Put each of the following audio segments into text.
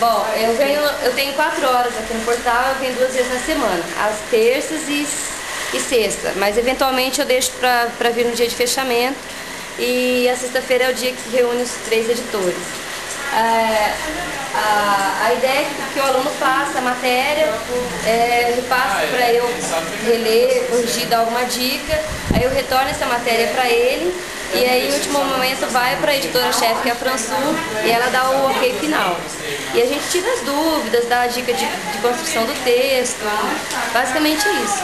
Bom, eu tenho 4 horas aqui no portal, eu venho 2 vezes na semana, às terças e sexta, mas eventualmente eu deixo para vir no dia de fechamento e a sexta-feira é o dia que reúne os 3 editores. A ideia é que o aluno faça a matéria, repasse para eu reler, corrigir, dar alguma dica, aí eu retorno essa matéria para ele e aí em último momento vai para a editora-chefe, que é a Fransul, e ela dá o ok final. E a gente tira as dúvidas, dá a dica de construção do texto, basicamente isso.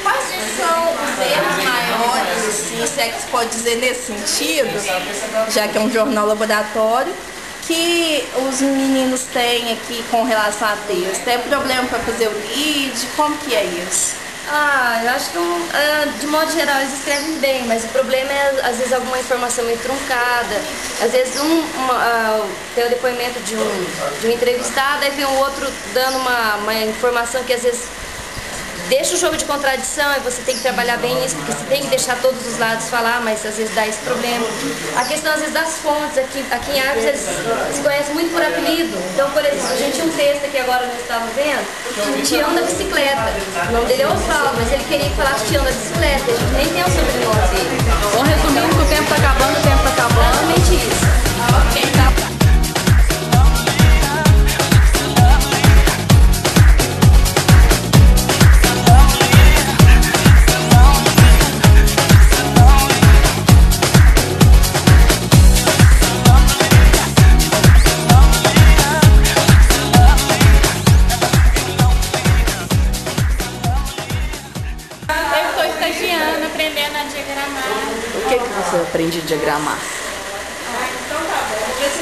Quais são os erros maiores, assim, se é que se pode dizer nesse sentido, já que é um jornal laboratório, que os meninos têm aqui com relação a texto? É problema para fazer o lead? Como que é isso? Eu acho que de modo geral eles escrevem bem, mas o problema é às vezes alguma informação meio truncada, às vezes tem o depoimento de um entrevistado, aí vem o outro dando uma informação que às vezes deixa o jogo de contradição, e você tem que trabalhar bem isso, porque você tem que deixar todos os lados falar, mas às vezes dá esse problema. A questão às vezes das fontes, aqui em Arcos eles se conhecem muito por apelido. Então, por exemplo, a gente tinha um texto aqui agora nós estávamos vendo, o Tião da Bicicleta. O nome dele é Osvaldo, mas ele queria que falasse Tião da Bicicleta, a gente nem tem o sobrenome dele. Bom, resumindo, que o tempo está acabando, o tempo está acabando. Basicamente isso. Ok, tá. Aprendendo a diagramar. O que você aprende a diagramar?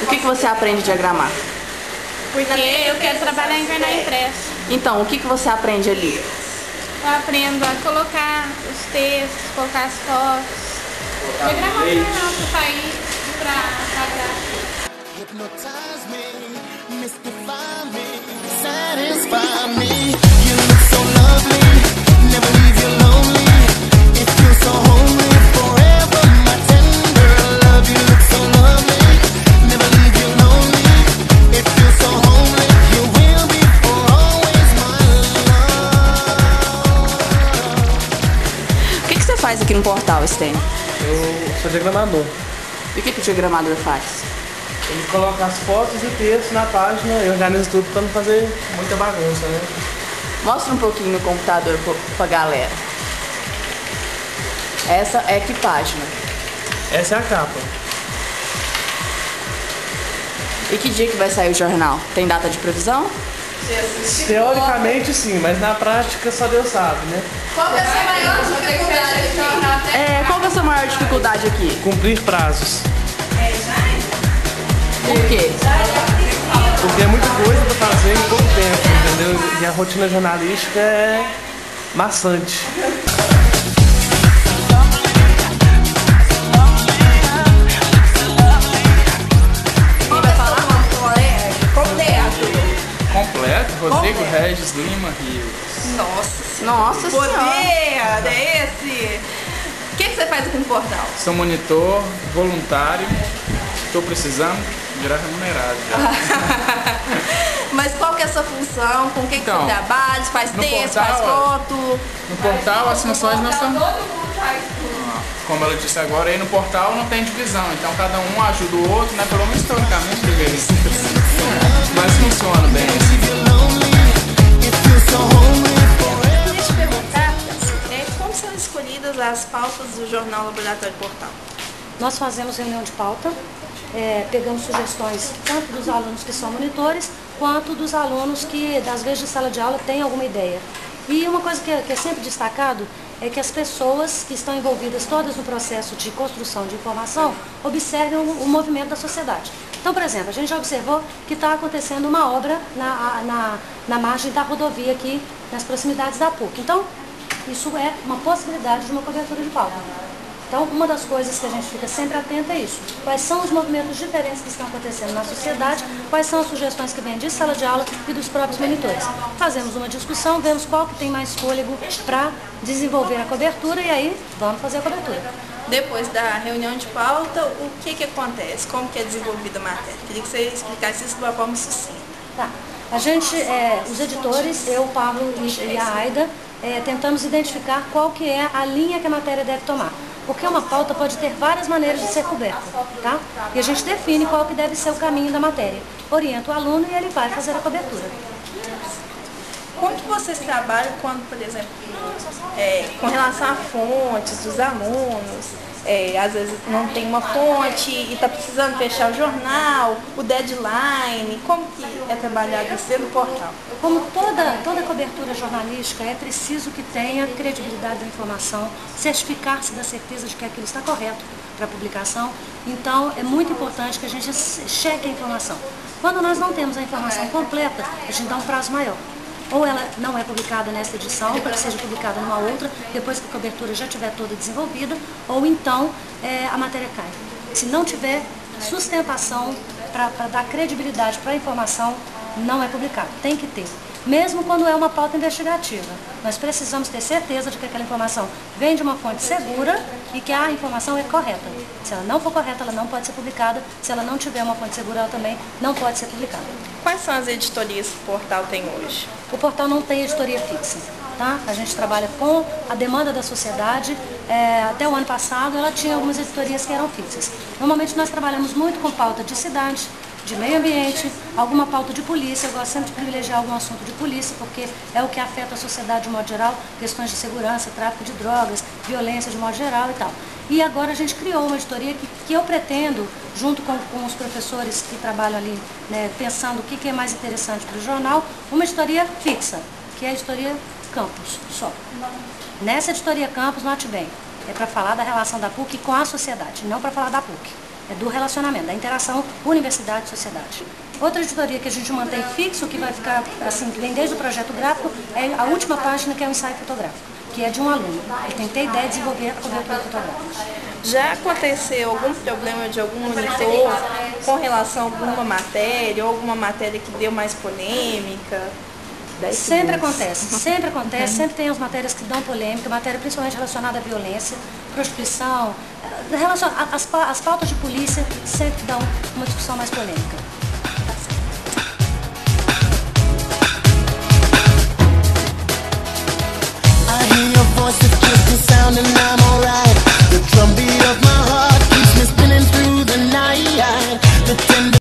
O que você aprende a diagramar? Porque eu quero trabalhar em jornal impresso. Então, o que você aprende ali? Eu aprendo a colocar os textos, colocar as fotos, diagramar o jornal para sair para pagar. Hypnotize me, mystify me, satisfy me. You look so lovely, never leave you lonely. It feels so homely forever, my tender love. You look so lovely, never leave you lonely. It feels so homely, you will be for always my love. O que você faz aqui no portal, Stênio? Eu sou diagramador. E o que o diagramador faz? Ele coloca as fotos e textos na página e organiza tudo para não fazer muita bagunça, né? Mostra um pouquinho no computador pra galera. Essa é que página? Essa é a capa. E que dia que vai sair o jornal? Tem data de previsão? Teoricamente sim, mas na prática só Deus sabe, né? Qual que é a sua maior dificuldade aqui? Qual que é a sua maior dificuldade aqui? Cumprir prazos. Por quê? Porque é muita coisa para fazer em pouco tempo, entendeu? E a rotina jornalística é maçante. Completo, Rodrigo Regis Lima Rios. Nossa Poder, Senhora! é esse? O que você faz aqui no portal? Sou monitor, voluntário, estou precisando virar remunerado já. Mas qual que é a sua função? Com o que Então, você trabalha? Você faz no texto, portal, faz foto? No portal as funções não são... Como ela disse agora, aí no portal não tem divisão, então cada um ajuda o outro, né? Pelo menos historicamente deveria ser assim. Mas funciona bem. Queria te perguntar, como são escolhidas as pautas do Jornal Laboratório Portal? Nós fazemos reunião de pauta, pegamos sugestões tanto dos alunos que são monitores, quanto dos alunos que, às vezes, de sala de aula, têm alguma ideia. E uma coisa que é sempre destacado é que as pessoas que estão envolvidas todas no processo de construção de informação observem o movimento da sociedade. Então, por exemplo, a gente já observou que está acontecendo uma obra na margem da rodovia aqui, nas proximidades da PUC. Então, isso é uma possibilidade de uma cobertura de pauta. Então, uma das coisas que a gente fica sempre atento é isso. Quais são os movimentos diferentes que estão acontecendo na sociedade, quais são as sugestões que vêm de sala de aula e dos próprios monitores. Fazemos uma discussão, vemos qual que tem mais fôlego para desenvolver a cobertura e aí vamos fazer a cobertura. Depois da reunião de pauta, o que acontece? Como que é desenvolvida a matéria? Queria que você explicasse isso de uma forma sucinta. Tá. A gente, os editores, eu, o Pablo e a Aida, tentamos identificar qual que é a linha que a matéria deve tomar. Porque uma pauta pode ter várias maneiras de ser coberta, tá? E a gente define qual que deve ser o caminho da matéria. Orienta o aluno e ele vai fazer a cobertura. Como que vocês trabalham quando, por exemplo, com relação a fontes dos alunos, às vezes não tem uma fonte e está precisando fechar o jornal, o deadline, como que é trabalhado isso dentro do portal? Como toda cobertura jornalística, é preciso que tenha credibilidade da informação, certificar-se da certeza de que aquilo está correto para a publicação. Então, é muito importante que a gente cheque a informação. Quando nós não temos a informação completa, a gente dá um prazo maior. Ou ela não é publicada nessa edição, para que seja publicada numa outra, depois que a cobertura já estiver toda desenvolvida, ou então a matéria cai. Se não tiver sustentação para dar credibilidade para a informação, não é publicado. Tem que ter. Mesmo quando é uma pauta investigativa, nós precisamos ter certeza de que aquela informação vem de uma fonte segura e que a informação é correta. Se ela não for correta, ela não pode ser publicada. Se ela não tiver uma fonte segura, ela também não pode ser publicada. Quais são as editorias que o portal tem hoje? O portal não tem editoria fixa, tá? A gente trabalha com a demanda da sociedade. Até o ano passado, ela tinha algumas editorias que eram fixas. Normalmente nós trabalhamos muito com pauta de cidade, de meio ambiente, alguma pauta de polícia. Eu gosto sempre de privilegiar algum assunto de polícia, porque é o que afeta a sociedade de modo geral, questões de segurança, tráfico de drogas, violência de modo geral e tal. E agora a gente criou uma editoria que eu pretendo, junto com os professores que trabalham ali, né, pensando o que é mais interessante para o jornal, uma editoria fixa, que é a editoria Campus, só. Nessa editoria Campus, note bem, é para falar da relação da PUC com a sociedade, não para falar da PUC. É do relacionamento, da interação universidade-sociedade. Outra editoria que a gente mantém fixo, que vai ficar assim, que vem desde o projeto gráfico, é a última página, que é o ensaio fotográfico, que é de um aluno. Eu tentei ideia de desenvolver a cobertura fotográfica. Já aconteceu algum problema de algum monitor com relação a alguma matéria, ou alguma matéria que deu mais polêmica? Sempre acontece, sempre tem as matérias que dão polêmica, matéria principalmente relacionada à violência, prostituição, as pautas de polícia sempre dão uma discussão mais polêmica. I hear your voice, it's just a sound and